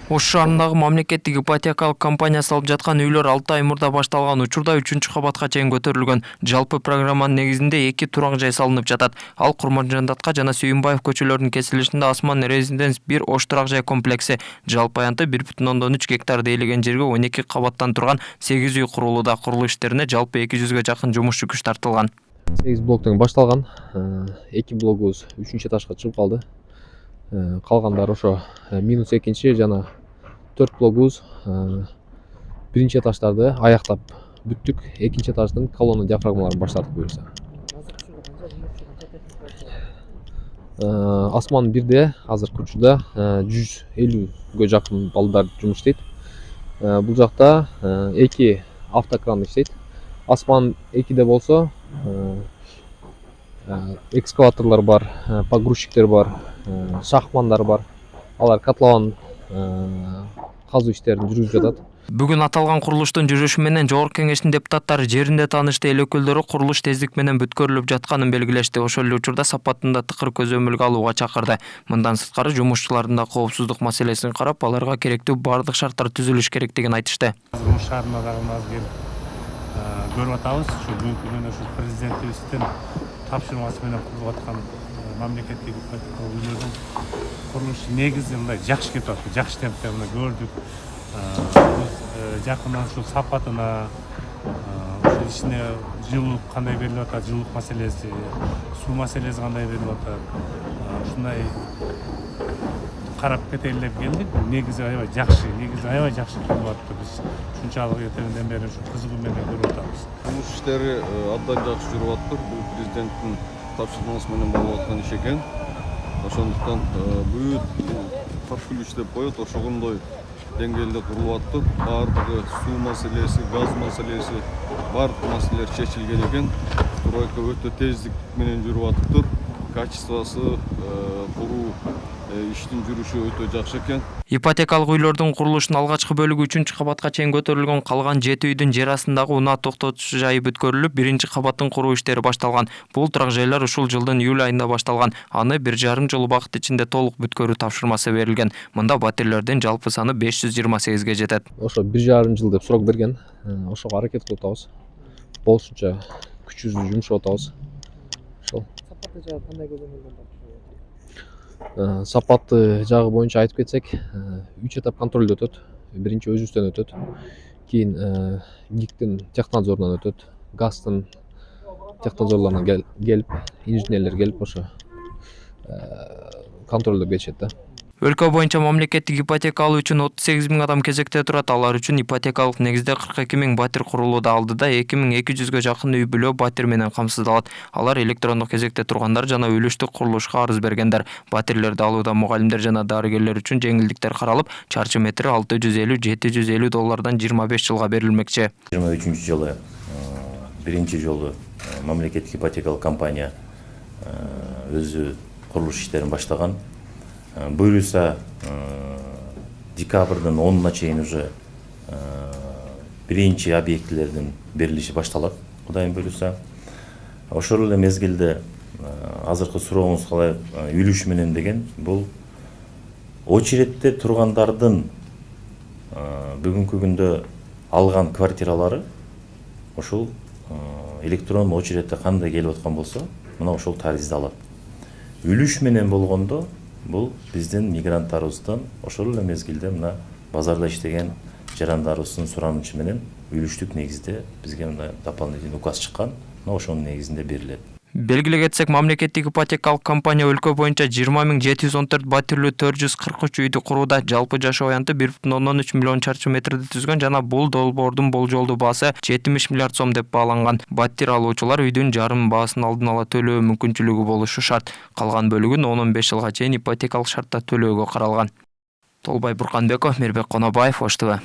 Ош шаарындагы мамлекеттик ипотекалык компания салып жаткан үйлөр 6 ай мурда башталган учурда 3-кабатка чейин көтөрүлгөн. Жалпы программанын негизинде 2 турак жай салынып жатат. Ал Курманжандатка жана Сүйүнбаев көчөлөрүнүн кесилишинде Осман Резиденс 1 ош турак жай комплекси. Жалпы аянты 1,3 гектар дейлеген жерге 12 кабаттан турган 8 үй курулууда. Курулуш иштерине жалпы 200ге жакын жумушчу күч тартылган. 8 блоктон башталган. 2 блогубуз 3-чү этажга чыгып калды. Калгандары ошо минус 2 жана 4 блогубуз 1-чи этаждарды аяктап бүттүк. 2-чи этаждын колонна диафрагмаларын баштадык буюрса. Осман 1де азыркы учурда 150ге жакын балдар жумуш иштейт. Бул жакта 2 автокран иштейт. Осман 2де болсо экскаваторлор бар, погрузчиктер бар, шахмандар бар. Алар котлован казуу иштерин жүргүзүп жатат. Бүгүн аталган курулуштун жүрүшү менен Жогорку Кеңештин депутаттары жеринде таанышты эл өкүлдөрү курулуш тездик менен бүткөрүлүп жатканын белгилешти. Ошол эле учурда сапатында тыкыр көзөмөлгө алууга чакырды. Мындан сырткары жумушчулардын да коопсуздук маселесин карап, аларга керектүү бардык шарттар түзүлүш керектигин айтышты. Ош шаарына дагы келип көрүп атабыз. Ушу бүгүнкү күнү ушу президентибиздин тапшырмасы менен курулуп аткан мамлекеттик ипотекалык үйлөрдүн курулушу негизи мындай жакшы кетип атат. Жакшы темпте мына көрдүк. Жакындан ушул сапатына, ушул ичине жылуулук кандай берилип атат, жылуулук маселеси, суу маселеси кандай берилип атат. Ушундай карап кетели деп келдик. Негизи аябай жакшы, болуп атты. Биз ушунчалык эртеңден бери ушу кызыгуу менен көрүп атабыз. Жумуш иштери абдан жакшы жүрүп атты. Бул президенттин тапшырмасы менен болуп аткан иш экен. Ошондуктан бүт порфиль иштеп коет, ошогондой деңгээлде курулуп атты. Баардыгы суу маселеси, газ маселеси, баардык маселелер чечилген экен. Стройка өтө тездик менен жүрүп атыптыр. Качествосу, куруу иштин жүрүшү өтө жакшы экен. Ипотекалык үйлөрдүн курулушунун алгачкы бөлүгү 3-кабатка чейин көтөрүлгөн, калган 7 үйдүн жер астындагы унаа токтотуш жайы бүткөрүлүп, 1-кабаттын куруу иштери башталган. Бул турак жайлар ушул жылдын июль айында башталган. Аны 1,5 жыл убакыт ичинде толук бүткөрүү тапшырмасы берилген. Мында батирлердин жалпы саны 528ге жетет. Ошо 1,5 жыл деп сурок берген. Ошого аракет кылып атабыз. Болушунча күчүбүздү жумшап атабыз. Ошол. Сапаты жагы кандай көзөмөлдөн тапшырылат? Сапаты жагы боюнча айтып кетсек, 3 этап контролдо өтөт. Биринчи өзүбүздөн өтөт. Кийин ГИКтин технадзорунан өтөт. ГАЗтын технадзорлорунан келип, инженерлер келип ошо контролдо geçет да. Өлкө боюнча мамлекеттик ипотека алуу үчүн 38 000 адам кезекте турат. Алар үчүн ипотекалык негизде 42 000 батир курулууда. Алдыда 2200ге жакын үй бүлө батир менен камсыздалат. Алар электрондук кезекте тургандар жана үлүштүк курулушка арыз бергендер. Батирлерди алууда мугалимдер жана дарыгерлер үчүн жеңилдиктер каралып, чарчы метри $650–750 25 жылга берилмекчи. 23-жылы биринчи жолу мамлекеттик ипотекалык компания өзү курулуш иштерин баштаган. Буюрса декабрдын 10-на чейин уже биринчи объектилердин берилиши башталат. Кудайым буюрса. Ошол эле мезгилде азыркы сурооңузга калай үлүш менен деген бул очередте тургандардын бүгүнкү күндө алган квартиралары ошол электрон очередте кандай келип аткан болсо, мына ошол таризди алат. Үлүш менен болгондо бул биздин мигранттарыбыздан ошол эле мезгилде мына базарда иштеген жарандарыбыздын суранычы менен үлүштүк негизде бизге мына дополнительный указ чыккан. Мына ошонун негизинде берилет. Белгилей кетсек, мамлекеттик ипотекалык компания өлкө боюнча 20 714 батирлүү 443 үйдү курууда. Жалпы жашоо аянты 1,3 миллион чарчы метрди түзгөн жана бул долбоордун болжолдуу баасы 70 миллиард сом деп бааланган. Батир алуучулар үйдүн жарым баасын алдын ала төлөө мүмкүнчүлүгү болушу шарт. Калган бөлүгүн 10-15 жылга чейин ипотекалык шартта төлөөгө каралган. Толбай Бурканбеков, Мирбек Конобаев, Ош ТВ.